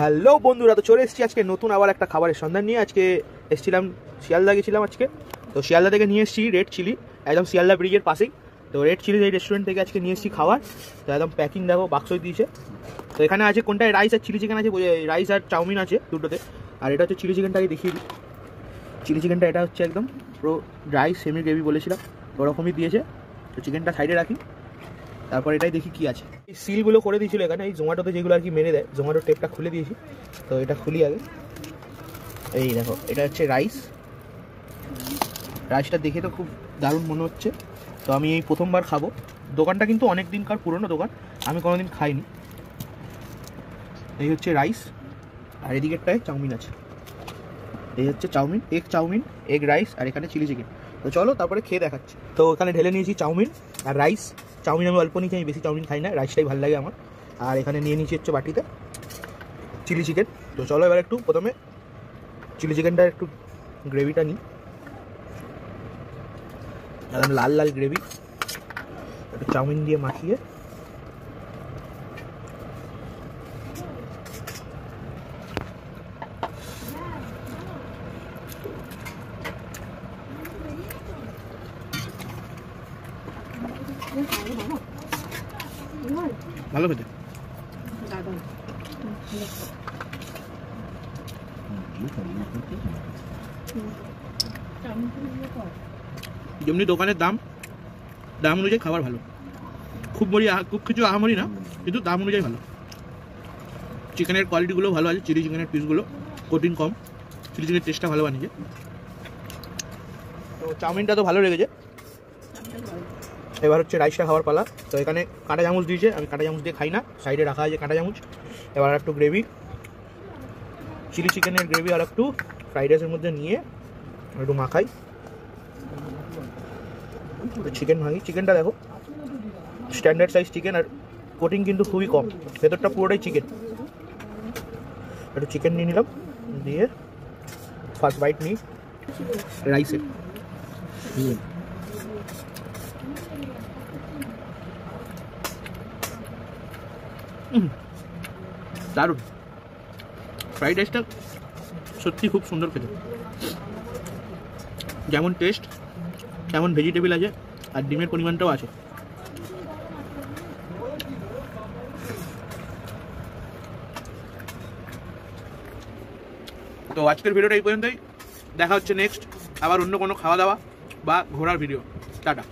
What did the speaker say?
Hello বন্ধুরা, তো চলে এসেছি আজকে নতুন আবার একটা খাবারের সন্ধান নিয়ে। আজকে এসেছিলাম শিয়ালদা, গেছিলাম আজকে। তো শিয়ালদা থেকে নিয়ে এসেছি রেড চিলি, একদম শিয়ালদা ব্রিজের পাশেই। তো রেড চিলি এই রেস্টুরেন্ট থেকে আজকে নিয়ে এসেছি খাবার। তো একদম প্যাকিং দেখো, বাক্সই দিয়েছে। তো এখানে আছে কোনটায় রাইস আর চিলি চিকেন আছে, রাইস আর চাউমিন আছে দুটোতে। আর এটা হচ্ছে চিলি চিকেনটাকে দেখিয়ে দিই। চিলি চিকেনটা এটা হচ্ছে একদম পুরো ড্রাই সেমি গ্রেভি বলেছিলাম, ওরকমই দিয়েছে। তো চিকেনটা সাইডে রাখি, তারপর এটাই দেখি কি আছে। এই সিলগুলো করে দিয়েছিল এখানে, এই জোম্যাটোতে যেগুলো আর কি মেরে দেয়, জোম্যাটোর টেপটা খুলে দিয়েছি। তো এটা খুলি আগে। এই দেখো, এটা হচ্ছে রাইস। রাইসটা দেখে তো খুব দারুণ মনে হচ্ছে। তো আমি এই প্রথমবার খাবো। দোকানটা কিন্তু অনেক দিনকার পুরনো দোকান, আমি কোনোদিন খাইনি। এই হচ্ছে রাইস, আর এদিকেরটায় চাউমিন আছে। এই হচ্ছে চাউমিন, এগ রাইস, আর এখানে চিলি চিকেন। তো চলো তারপরে খেয়ে দেখাচ্ছি। তো এখানে ঢেলে নিয়েছি চাউমিন আর রাইস। চাউমিন আমি অল্প নিয়েছি, আমি বেশি চাউমিন খাই না, রাইসটাই ভালো লাগে আমার। আর এখানে নিয়ে নিয়েছি হচ্ছে বাটিতে চিলি চিকেন। তো চলো এবার একটু প্রথমে চিলি চিকেনটা একটু গ্রেভিটা নিই, একদম লাল লাল গ্রেভি। একটু চাউমিন দিয়ে মাখিয়ে ভালো খেতে। যেমনি দোকানের দাম অনুযায়ী খাবার ভালো, খুব কিছু আহামরি না, কিন্তু দাম অনুযায়ী ভালো। চিকেনের কোয়ালিটিগুলো ভালো আছে, চিলি চিকেনের পিসগুলো প্রোটিন কম, চিলি চিকেনের টেস্টটা ভালো বানিয়েছে। তো চাউমিনটা তো ভালো লেগেছে। এবার হচ্ছে রাইসটা খাওয়ার পালা। তো এখানে কাঁটা চামচ দিয়েছে, আমি কাঁটা চামচ দিয়ে খাই না, সাইডে রাখা আছে কাঁটা চামচ। এবার একটু গ্রেভি, চিলি চিকেনের গ্রেভি আর একটু ফ্রাইড রাইসের মধ্যে নিয়ে একটু মাখাই। চিকেন ভাঙি, চিকেনটা দেখো স্ট্যান্ডার্ড সাইজ চিকেন, আর কোটিং কিন্তু খুবই কম, ভেতরটা পুরোটাই চিকেন। একটু চিকেন নিয়ে নিলাম, দিয়ে ফার্স্ট বাইট নিই রাইসে। দারুণ, ফ্রাইড রাইসটা সত্যি খুব সুন্দর খেতে। যেমন টেস্ট তেমন ভেজিটেবল আছে, আর ডিমের পরিমাণটাও আছে। তো আজকের ভিডিওটা এই পর্যন্তই। দেখা হচ্ছে নেক্সট আবার অন্য কোনো খাওয়া দাওয়া বা ঘোরার ভিডিও। টাটা।